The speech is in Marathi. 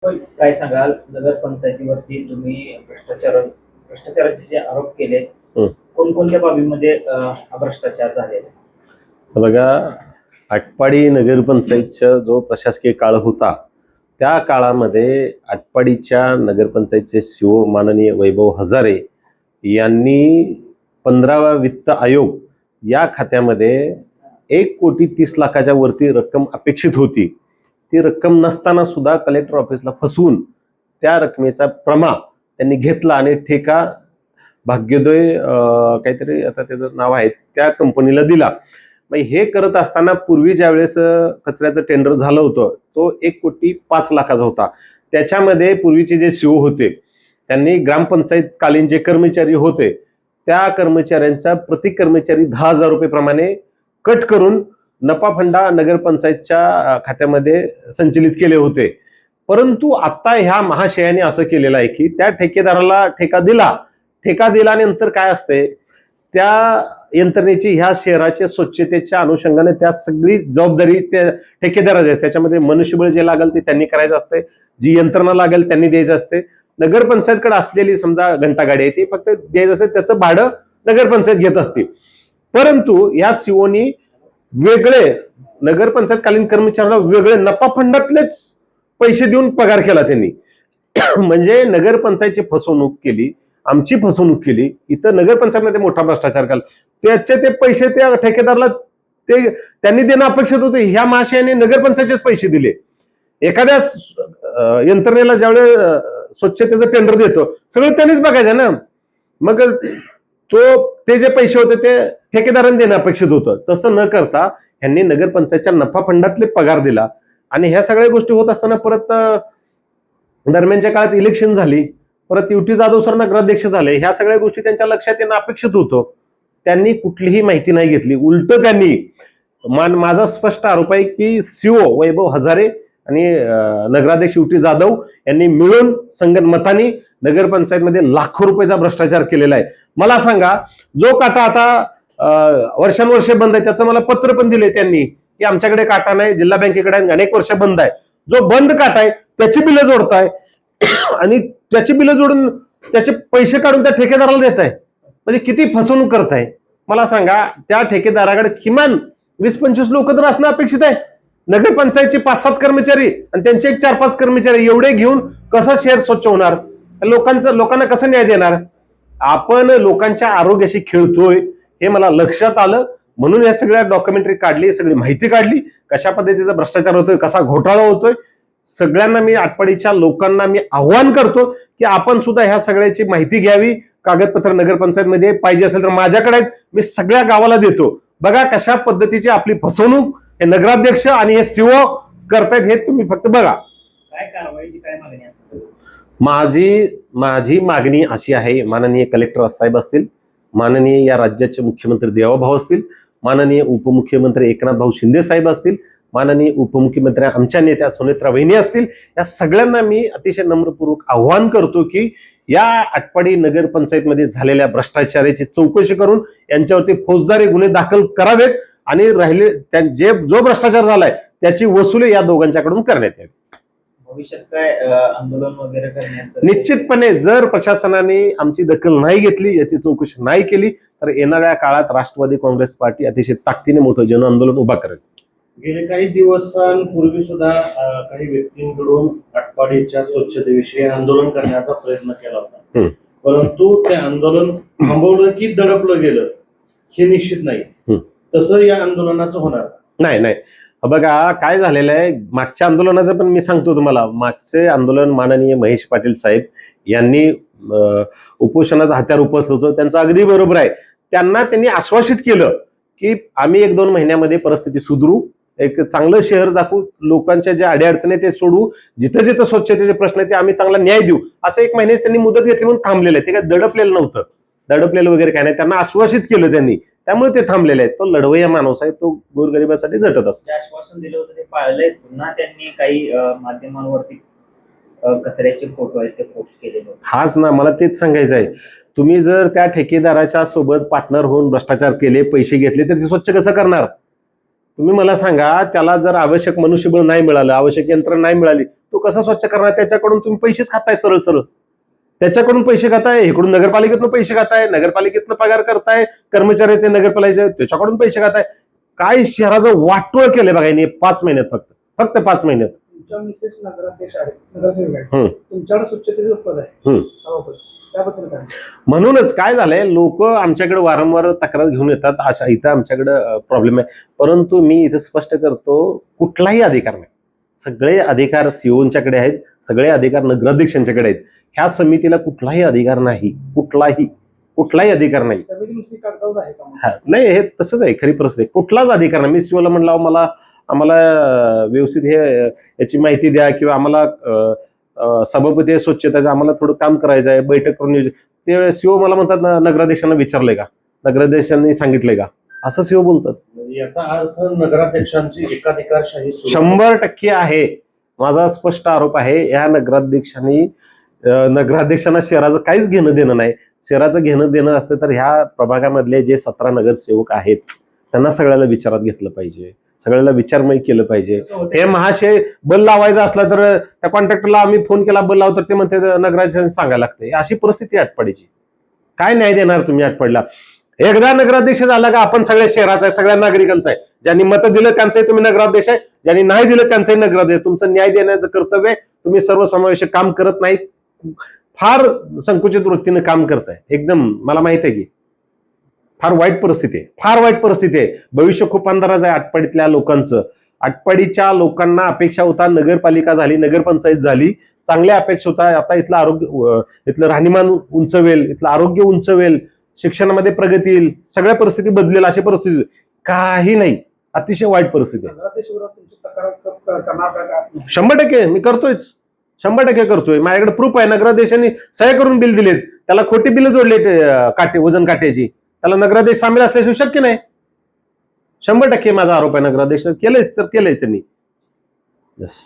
काय सांगाल नगरपंचायतीवरती तुम्ही भ्रष्टाचाराचे जे आरोप केले कोणकोणत्या बाबीमध्ये हा भ्रष्टाचार झालेला आहे? बघा, आटपाडी नगरपंचायतचा जो प्रशासकीय काळ होता त्या काळामध्ये आटपाडीच्या नगरपंचायतचे सीओ माननीय वैभव हजारे यांनी 15वा वित्त आयोग या खात्यामध्ये 1,30,00,000च्या वरती रक्कम अपेक्षित होती. ती रक्कम नसताना सुद्धा कलेक्टर ऑफिसला फसवून त्या रकमेचा प्रमा त्यांनी घेतला आणि ठेका भाग्योदय काहीतरी आता त्याचं नाव आहे त्या कंपनीला दिला. मग हे करत असताना पूर्वी ज्या वेळेस कचऱ्याचं टेंडर झालं होतं तो 1,05,00,000चा होता. त्याच्यामध्ये पूर्वीचे जे सीओ होते त्यांनी ग्रामपंचायत कालीन जे कर्मचारी होते त्या कर्मचाऱ्यांचा प्रति कर्मचारी 10,000 रुपये प्रमाणे कट करून नफा फंडा नगरपंचायतच्या खात्यामध्ये संचलित केले होते. परंतु आता ह्या महाशयाने असं केलेलं आहे की त्या ठेकेदाराला ठेका दिल्यानंतर काय असते त्या यंत्रणेची ह्या शहराच्या स्वच्छतेच्या अनुषंगाने त्या सगळी जबाबदारी त्या ठेकेदाराची आहे. त्याच्यामध्ये मनुष्यबळ जे लागेल ते त्यांनी करायचं असते, जी यंत्रणा लागेल त्यांनी द्यायचं असते. नगरपंचायतकडे असलेली समजा घंटागाडी आहे ती फक्त द्यायचं असते, त्याचं भाडं नगरपंचायत घेत असते. परंतु या सीओनी वेगळे नगरपंचायतकालीन कर्मचाऱ्यांना वेगळे नफा फंडातलेच पैसे देऊन पगार केला त्यांनी. म्हणजे नगरपंचायतची फसवणूक केली, आमची फसवणूक केली. इथं नगरपंचायतमध्ये मोठा भ्रष्टाचार केला. त्याचे ते पैसे त्या ठेकेदाराला ते त्यांनी देणं अपेक्षित होते. ह्या महाशयाने नगरपंचायतचेच पैसे दिले. एखाद्या यंत्रणेला ज्यावेळेस स्वच्छतेचं टेंडर देतो सगळं त्यांनीच बघायचं ना. मग ते जे पैसे होते ते ठेकेदारांनी देणं अपेक्षित होतं. तसं न करता यांनी नगरपंचायतच्या नफा फंडातले पगार दिला. आणि ह्या सगळ्या गोष्टी होत असताना परत दरम्यानच्या काळात इलेक्शन झाली, परत युटी जाधव सर नगराध्यक्ष झाले. ह्या सगळ्या गोष्टी त्यांच्या लक्षात येणं अपेक्षित होतं. त्यांनी कुठलीही माहिती नाही घेतली. उलट त्यांनी माझा स्पष्ट आरोप आहे की सीओ वैभव हजारे आणि नगराध्यक्ष युटी जाधव यांनी मिळून संगनमताने नगरपंचायतमध्ये लाखो रुपयाचा भ्रष्टाचार केलेला आहे. मला सांगा, जो काटा आता वर्षानुवर्षे बंद आहे त्याचं मला पत्र पण दिले त्यांनी की आमच्याकडे काटा नाही, जिल्हा बँकेकडे अनेक वर्ष बंद आहे. जो बंद काटा आहे त्याची बिलं जोडताय आणि त्याची बिलं जोडून त्याचे पैसे काढून त्या ठेकेदाराला देत आहे. म्हणजे किती फसवणूक करताय मला सांगा. त्या ठेकेदाराकडे किमान 20-25 लोक तर असणं अपेक्षित आहे. नगरपंचायतचे 5-7 कर्मचारी आणि त्यांचे 4-5 कर्मचारी एवढे घेऊन कसं शहर स्वच्छ होणार? लोकांना कसं न्याय देणार? आपण लोकांच्या आरोग्याशी खेळतोय हे मला लक्षात आलं. म्हणून या सगळ्या डॉक्युमेंटरी काढली, सगळी माहिती काढली, कशा पद्धतीचा भ्रष्टाचार होतोय, कसा घोटाळा होतोय. सगळ्यांना मी आटपाडीच्या लोकांना मी आव्हान करतो की आपण सुद्धा ह्या सगळ्याची माहिती घ्यावी. कागदपत्र नगरपंचायतमध्ये पाहिजे असेल तर माझ्याकडे आहेत, मी सगळ्या गावाला देतो. बघा कशा पद्धतीची आपली फसवणूक हे नगराध्यक्ष आणि हे सीओ करतायत, हे तुम्ही फक्त बघा. काय कारवाईची काय मागणी आहे? माझी मागणी अशी आहे, माननीय कलेक्टर साहेब असतील, माननीय या राज्याचे मुख्यमंत्री देवाभाऊ असतील, माननीय उपमुख्यमंत्री एकनाथ भाऊ शिंदे साहेब असतील, माननीय उपमुख्यमंत्री आमच्या नेत्या सुनेत्रा वहिनी असतील, या सगळ्यांना मी अतिशय नम्रपूर्वक आव्हान करतो की या आटपाडी नगरपंचायतमध्ये झालेल्या भ्रष्टाचाराची चौकशी करून यांच्यावरती फौजदारी गुन्हे दाखल करावेत आणि जो भ्रष्टाचार झालाय त्याची वसुली या दोघांच्याकडून करण्यात यावी. भविष्यात काय आंदोलन वगैरे करण्याचं? निश्चितपणे जर प्रशासनाने आमची दखल नाही घेतली, याची चौकशी नाही केली तर येणाऱ्या काळात राष्ट्रवादी काँग्रेस पार्टी अतिशय ताकदीने मोठं जन आंदोलन उभा करेल. गेले काही दिवसांपूर्वी सुद्धा काही व्यक्तींकडून आटपाडीच्या स्वच्छतेविषयी आंदोलन करण्याचा प्रयत्न केला होता, परंतु ते आंदोलन थांबवलं की दडपलं गेलं हे निश्चित नाही. तसं या आंदोलनाचं होणार नाही. बघा काय झालेलं आहे, मागच्या आंदोलनाचं पण मी सांगतो तुम्हाला. मागचे आंदोलन माननीय महेश पाटील साहेब यांनी उपोषणाचं हत्यार उपसलं होतं, त्यांचं अगदी बरोबर आहे. त्यांनी आश्वासित केलं की आम्ही 1-2 महिन्यामध्ये परिस्थिती सुधरू, एक चांगलं शहर दाखवू, लोकांच्या ज्या अडीअडचणी ते सोडवू, जिथं जिथं स्वच्छतेचे प्रश्न आहे ते आम्ही चांगला न्याय देऊ. असं 1 महिने त्यांनी मुदत घेतली म्हणून थांबलेलं आहे. ते काय दडपलेलं नव्हतं, दडपलेलं वगैरे काय नाही. त्यांना आश्वासित केलं त्यांनी, त्यामुळे ते थांबलेले आहेत. तो लढवय्या माणूस आहे, तो गोरगरिबासाठी झटत असतो. आश्वासन दिलं होतं ते पाळलंय. पुन्हा त्यांनी काही माध्यमांवरती कचऱ्याचे फोटो आहेत ते पोस्ट केलेले होते. हाच ना, मला तेच सांगायचं आहे. तुम्ही जर त्या ठेकेदाराच्या सोबत पार्टनर होऊन भ्रष्टाचार केले, पैसे घेतले तर ते स्वच्छ कसं करणार? तुम्ही मला सांगा, त्याला जर आवश्यक मनुष्यबळ नाही मिळालं, आवश्यक यंत्रणा नाही मिळाली, तो कसा स्वच्छ करणार? त्याच्याकडून तुम्ही पैसेच खाताय सरळ सरळ. त्याच्याकडून पैसे खाताय, इकडून नगरपालिकेतनं पैसे खाताय, नगरपालिकेतनं पगार करताय, कर्मचाऱ्याचे नगरपालिकेचे त्याच्याकडून पैसे खाताय. काय शहराचं वाटोळ केलंय बघा यांनी 5 महिन्यात, फक्त 5 महिन्यात. तुमच्या मिसेस नगराध्यक्ष आहेत, नगरसेवक आहेत, तुमच्याकडे स्वच्छतेचं पद आहे सभापती, त्याबद्दल काय? म्हणूनच काय झालंय, लोक आमच्याकडे वारंवार तक्रार घेऊन येतात, अशा इथं आमच्याकडे प्रॉब्लेम आहे. परंतु मी इथं स्पष्ट करतो, कुठलाही अधिकार नाही. सगळे अधिकार सीओंच्याकडे आहेत, सगळे अधिकार नगराध्यक्षांच्याकडे आहेत. ह्या समितीला कुठलाही अधिकार नाही, कुठलाही अधिकार नाही. समिती नुसती कागदावर आहे का? नाही, हे तसंच आहे, खरी परिस्थिती. कुठलाच अधिकार नाही. मी सीओला म्हणलं आम्हाला व्यवस्थित याची माहिती द्या, किंवा आम्हाला सभापती स्वच्छतेचं आम्हाला थोडं काम करायचं आहे, बैठक करून. ते सीओ मला म्हणतात, नगराध्यक्षांना विचारलंय का, नगराध्यक्षांनी सांगितलंय का, असं सीओ बोलतात. याचा अर्थ नगराध्यक्षांची एकाधिकारशाही 100% आहे. माझा स्पष्ट आरोप आहे, या नगराध्यक्षांना शहराचं काहीच घेणं देणं नाही. शहराचं घेणं देणं असतं तर ह्या प्रभागामधले जे 17 नगरसेवक आहेत त्यांना सगळ्याला विचारात घेतलं पाहिजे, सगळ्याला विचारमय केलं पाहिजे. हे महाशय बल लावायचं असलं तर त्या कॉन्ट्रॅक्टरला आम्ही फोन केला, बल लावतो, ते म्हणते नगराध्यक्षांनी सांगायला लागते. अशी परिस्थिती आटपाडीची. काय न्याय देणार तुम्ही आटपाडीला? एकदा नगराध्यक्ष झाला का आपण सगळ्या शहराचा आहे, सगळ्या नागरिकांचा आहे. ज्यांनी मतं दिलं त्यांचंही तुम्ही नगराध्यक्ष आहे, ज्यांनी नाही दिलं त्यांचंही नगराध्यक्ष. तुमचं न्याय देण्याचं कर्तव्य आहे. तुम्ही सर्वसमावेशक काम करत नाही, फार संकुचित वृत्तीने काम करताय. एकदम मला माहित आहे की फार वाईट परिस्थिती आहे. भविष्य खूप अंधाराचं आहे आटपाडीतल्या लोकांचं. आटपाडीच्या लोकांना अपेक्षा होता, नगरपालिका झाली, नगरपंचायत झाली, चांगल्या अपेक्षा होता. आता इथलं आरोग्य, इथलं राहणीमान उंचवेल, इथलं आरोग्य उंचवेल, शिक्षणामध्ये प्रगती येईल, सगळ्या परिस्थिती बदलेल, अशी परिस्थिती काही नाही. अतिशय वाईट परिस्थिती आहे. 100% मी करतोयच, 100% करतोय. माझ्याकडे प्रूफ आहे. नगराध्यक्षांनी सह्या करून बिल दिलेत, त्याला खोटी बिल जोडले, वजन काट्याची. त्याला नगराध्यक्ष सामील असल्याशिवाय शक्य नाही. 100% माझा आरोप आहे. नगराध्यक्ष केलंच तर केलंय त्यांनी. यस.